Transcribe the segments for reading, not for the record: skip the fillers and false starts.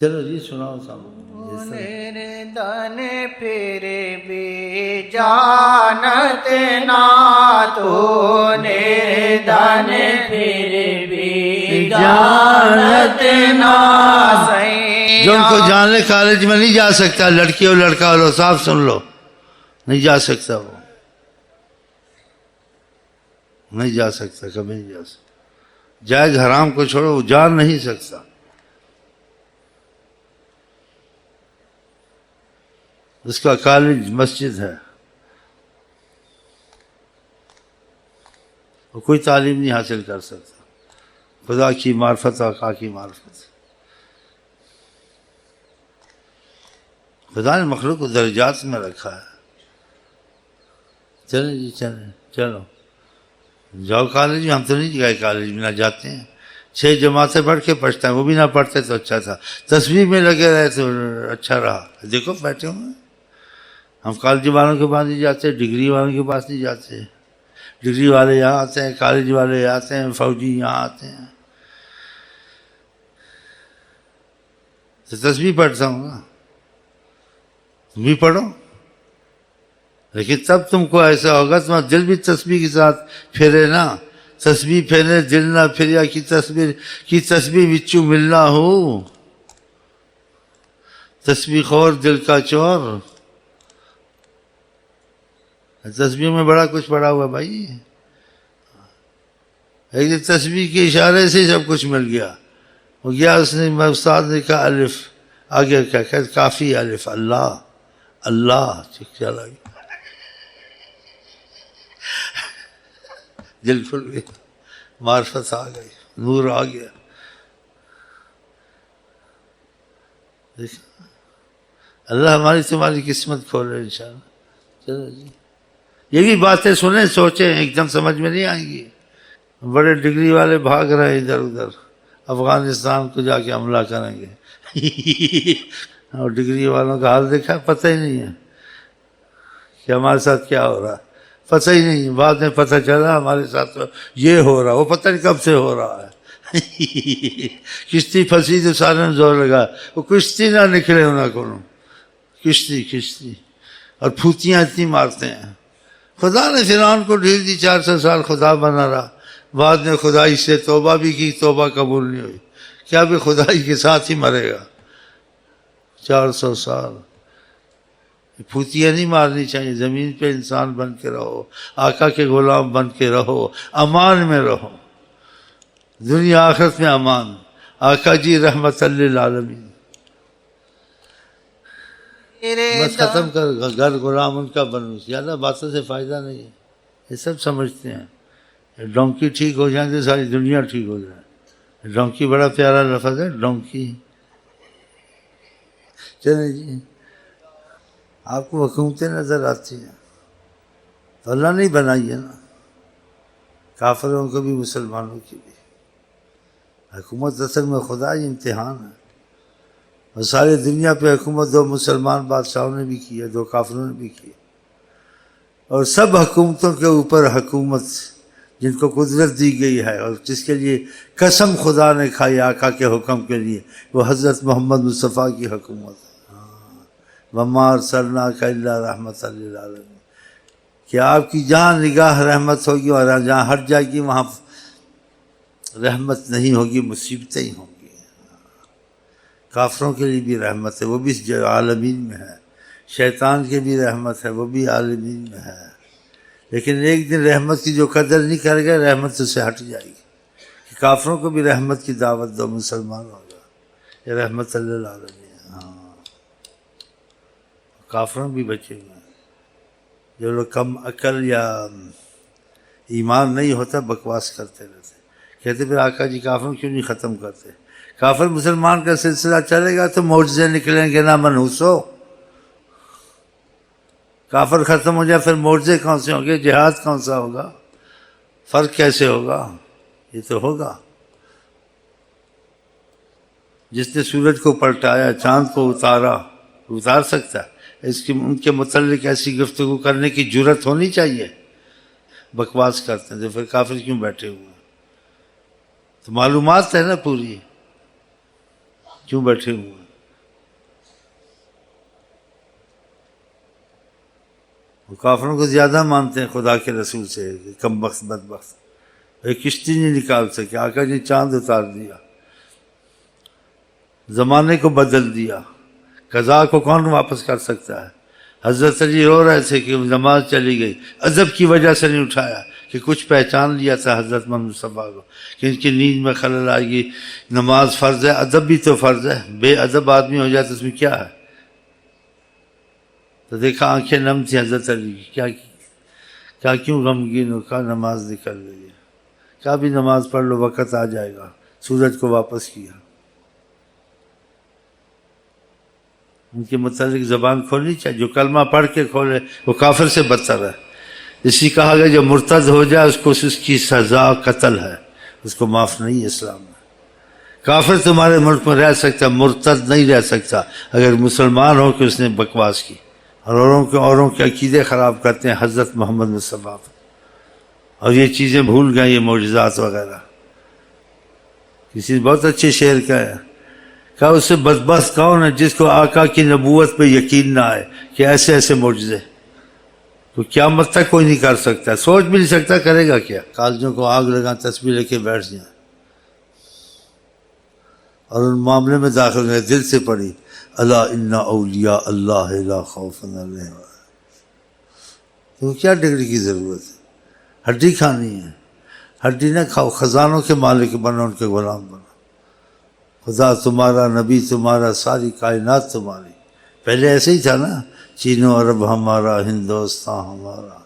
چلو جی سناؤ صاحب. دن پھر بھی جانت نہ تو دن پھر بھی جانت نہ جو ان کو جانے کالج میں نہیں جا سکتا، لڑکی اور لڑکا لو صاف سن لو، نہیں جا سکتا، وہ نہیں جا سکتا، کبھی نہیں جا سکتا. جائز حرام کو چھوڑو، وہ جان نہیں سکتا. اس کا کالج مسجد ہے، وہ کوئی تعلیم نہیں حاصل کر سکتا. خدا کی معرفت اور آقا کی معرفت. خدا نے مخلوق کو درجات میں رکھا ہے. چلیں جی چلو جاؤ کالج میں. ہم تو نہیں گئے کالج میں، نہ جاتے ہیں. 6 جماعتیں پڑھ کے پڑھتے ہیں، وہ بھی نہ پڑھتے تو اچھا تھا. تسبیح میں لگے رہے تو اچھا رہا. دیکھو بیٹھے ہوئے ہم کالج والوں کے پاس نہیں جاتے، ڈگری والوں کے پاس نہیں جاتے. ڈگری والے یہاں آتے ہیں، کالج والے یہاں آتے ہیں، فوجی یہاں آتے ہیں. تو تسبیح پڑھتا ہوں نا، تم بھی پڑھو. لیکن تب تم کو ایسا ہوگا تمہارا دل بھی تسبیح کے ساتھ پھیرے نا. تسبیح پھیرے دل نہ پھریا کی تسبیح وچو ملنا ہو. تسبیح خور دل کا چور. تسبیح میں بڑا کچھ پڑا ہوا بھائی. ایک تسبیح کے اشارے سے سب کچھ مل گیا. وہ گیا اس نے استاد نے کہا الف، آگے کیا کہ کافی الف اللہ اللہ چلا گیا. دل کھل گیا، معرفت آ گئی، نور آ گیا. اللہ ہماری تمہاری قسمت کھولے انشاءاللہ. چلو جی یہ بھی باتیں سنیں سوچیں، ایک دم سمجھ میں نہیں آئیں گی. بڑے ڈگری والے بھاگ رہے ادھر ادھر، افغانستان کو جا کے حملہ کریں گے. اور ڈگری والوں کا حال دیکھا، پتہ ہی نہیں ہے کہ ہمارے ساتھ کیا ہو رہا ہے. پتہ ہی نہیں. بعد میں پتہ چلا ہمارے ساتھ یہ ہو رہا، وہ پتہ نہیں کب سے ہو رہا ہے. کشتی پھنسی تو سارے نے زور لگا، وہ کشتی نہ نکلے انہیں کو. کشتی اور پھوتیاں اتنی مارتے ہیں. خدا نے فرعون کو ڈھیل دی، 400 سال خدا بنا رہا. بعد میں خدائی سے توبہ بھی کی، توبہ قبول نہیں ہوئی. کیا بھی خدائی کے ساتھ ہی مرے گا 400 سال. پھوتیاں نہیں مارنی چاہیے. زمین پہ انسان بن کے رہو، آقا کے غلام بن کے رہو، امان میں رہو، دنیا آخرت میں امان. آقا جی رحمت للعالمین. بس ختم کر، گھر غلام ان کا بنو. زیادہ باتوں سے فائدہ نہیں ہے. یہ سب سمجھتے ہیں ڈونکی ٹھیک ہو جائیں تو ساری دنیا ٹھیک ہو جائے. ڈونکی بڑا پیارا لفظ ہے، ڈونکی. چلیں جی آپ کو حکومتیں نظر آتی ہیں تو اللہ نہیں بنائی ہے نا. کافروں کو بھی مسلمانوں کی بھی حکومت اصل میں خدا ہی امتحان ہے. اور ساری دنیا پہ حکومت 2 مسلمان بادشاہوں نے بھی کی ہے، 2 کافروں نے بھی کی ہے. اور سب حکومتوں کے اوپر حکومت جن کو قدرت دی گئی ہے اور جس کے لیے قسم خدا نے کھائی آقا کے حکم کے لیے، وہ حضرت محمد مصطفیٰ کی حکومت ہے. وَمَا أَرْسَلْنَاكَ إِلَّا رَحْمَةً لِّلْعَالَمِينَ. کہ آپ کی جہاں نگاہ رحمت ہوگی اور جہاں ہٹ جائے گی وہاں رحمت نہیں ہوگی، مصیبتیں ہی ہوں گی. کافروں کے لیے بھی رحمت ہے، وہ بھی عالمین میں ہے. شیطان کے بھی رحمت ہے، وہ بھی عالمین میں ہے. لیکن ایک دن رحمت کی جو قدر نہیں کرے گا، رحمت اس سے ہٹ جائے گی. کافروں کو بھی رحمت کی دعوت دو، مسلمان ہوگا. یہ رحمت للعالمین. ہاں کافروں بھی بچے ہوئے ہیں. جو لوگ کم عقل یا ایمان نہیں ہوتا بکواس کرتے رہتے، کہتے پھر آقا جی کافروں کیوں نہیں ختم کرتے. کافر مسلمان کا سلسلہ چلے گا تو معجزے نکلیں گے نہ منحوسو. کافر ختم ہو جائے پھر معجزے کون سے ہوں گے، جہاد کون سا ہوگا، فرق کیسے ہوگا. یہ تو ہوگا. جس نے سورج کو پلٹایا، چاند کو اتار سکتا ہے. ان کے متعلق ایسی گفتگو کرنے کی جرت ہونی چاہیے. بکواس کرتے ہیں تو پھر کافر کیوں بیٹھے ہوئے ہیں. تو معلومات ہے نا پوری، کیوں بیٹھے ہوئے ہیں. وہ کافروں کو زیادہ مانتے ہیں خدا کے رسول سے، کم بخت بدبخت، ایک کشتی نہیں نکال سکے، آقا نے چاند اتار دیا، زمانے کو بدل دیا، قضا کو کون واپس کر سکتا ہے؟ حضرت علی رو رہے تھے کہ نماز چلی گئی، ادب کی وجہ سے نہیں اٹھایا کہ کچھ پہچان لیا تھا حضرت محمد مصطفیٰ کو کہ ان کی نیند میں خلل آئے گی، نماز فرض ہے، ادب بھی تو فرض ہے، بے ادب آدمی ہو جائے تو اس میں کیا ہے؟ تو دیکھا آنکھیں نم تھی حضرت علی کی، کیا کیوں غمگین ہو؟ کہا نماز نکل گئی ہے، کیا بھی نماز پڑھ لو وقت آ جائے گا، سورج کو واپس کیا۔ ان کے متعلق زبان کھولنی چاہیے، جو کلمہ پڑھ کے کھولے وہ کافر سے بدتر ہے۔ اسی کہا گیا جو مرتد ہو جائے اس کی سزا قتل ہے، اس کو معاف نہیں ہے اسلام میں۔ کافر تمہارے ملک میں رہ سکتا، مرتد نہیں رہ سکتا اگر مسلمان ہو کہ اس نے بکواس کی اور اوروں کے عقیدے خراب کرتے ہیں حضرت محمد مصطفیٰ پر، اور یہ چیزیں بھول گئے، یہ معجزات وغیرہ۔ کسی نے بہت اچھے شعر کا ہے، کہا اس سے بدبخت کون ہے جس کو آقا کی نبوت پہ یقین نہ آئے کہ ایسے ایسے معجزے تو قیامت تک کوئی نہیں کر سکتا، سوچ بھی نہیں سکتا کرے گا کیا۔ کالجوں کو آگ لگا، تسبیح لے کے بیٹھ جائیں اور ان معاملے میں داخل ہوئے، دل سے پڑھی الا ان اولیاء اللہ لا خوف علیہم۔ تو کیا ڈگری کی ضرورت ہے؟ ہڈی کھانی ہے، ہڈی نہ کھاؤ، خزانوں کے مالک بنو، ان کے غلام بنو۔ خدا تمہارا، نبی تمہارا، ساری کائنات تمہاری۔ پہلے ایسے ہی تھا نا، چین و عرب ہمارا، ہندوستان ہمارا،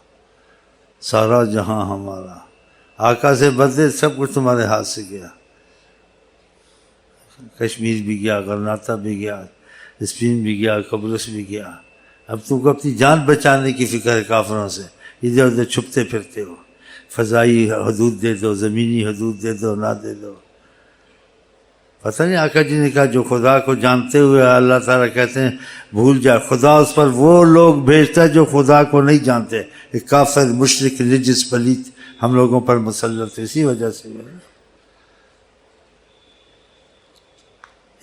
سارا جہاں ہمارا۔ آقا سے بدلے سب کچھ تمہارے ہاتھ سے گیا، کشمیر بھی گیا، غرناطہ بھی گیا، اسپین بھی گیا، قبرص بھی گیا۔ اب تم کو اپنی جان بچانے کی فکر ہے کافروں سے، ادھر ادھر چھپتے پھرتے ہو۔ فضائی حدود دے دو، زمینی حدود دے دو، نہ دے دو۔ پتہ نہیں آقا جی نے کہا جو خدا کو جانتے ہوئے اللہ تعالیٰ کہتے ہیں بھول جائے، خدا اس پر وہ لوگ بھیجتا ہے جو خدا کو نہیں جانتے، ایک کافر، مشرک، نجس، پلیت ہم لوگوں پر مسلط ہے، اسی وجہ سے۔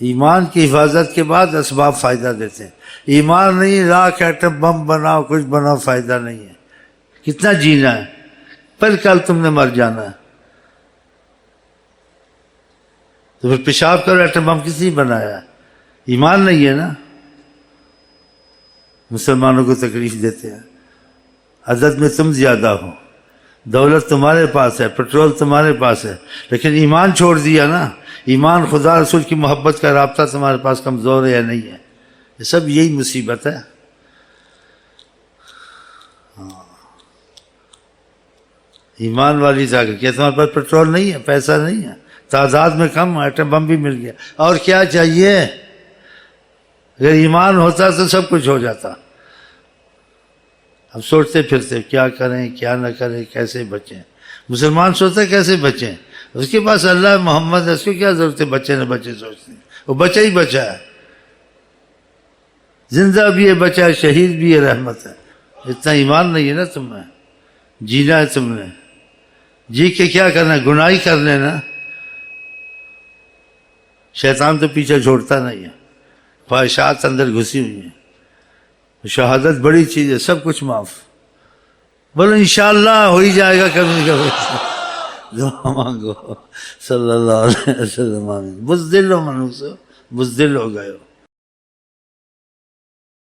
ایمان کی حفاظت کے بعد اسباب فائدہ دیتے ہیں، ایمان نہیں لاکھ ایٹم بم بناؤ، کچھ بناؤ، فائدہ نہیں ہے۔ کتنا جینا ہے؟ پر کل تم نے مر جانا ہے، تو پھر پیشاب کرو، ایٹم بم کس نے بنایا ہے؟ ایمان نہیں ہے نا۔ مسلمانوں کو تکلیف دیتے ہیں، عدد میں تم زیادہ ہو، دولت تمہارے پاس ہے، پیٹرول تمہارے پاس ہے، لیکن ایمان چھوڑ دیا نا۔ ایمان، خدا رسول کی محبت کا رابطہ تمہارے پاس کمزور ہے یا نہیں ہے؟ یہ سب یہی مصیبت ہے۔ ایمان والی طاقت، کیا تمہارے پاس پیٹرول نہیں ہے، پیسہ نہیں ہے، تعداد میں کم، ایٹم بم بھی مل گیا، اور کیا چاہیے؟ اگر ایمان ہوتا تو سب کچھ ہو جاتا۔ اب سوچتے پھرتے کیا کریں کیا نہ کریں، کیسے بچیں۔ مسلمان سوچتا ہے کیسے بچیں، اس کے پاس اللہ محمد ہے، اس کو کیا ضرورت ہے بچے نہ بچے سوچتے ہیں، وہ بچہ ہی بچہ ہے، زندہ بھی ہے بچہ ہے، شہید بھی ہے، رحمت ہے۔ اتنا ایمان نہیں ہے نا تم میں، جینا ہے تم نے، جی کے کیا کرنا ہے؟ گناہ ہی کرنے نا۔ شیطان تو پیچھے چھوڑتا نہیں ہے، خواہشات اندر گھسی ہوئی ہیں۔ شہادت بڑی چیز ہے، سب کچھ معاف۔ بولو انشاءاللہ ہو ہی جائے گا کبھی نہ کبھی۔ دعا مانگو، صلی اللہ علیہ وسلم۔ آمین۔ بزدل ہو منو سے، بزدل ہو گئے ہو۔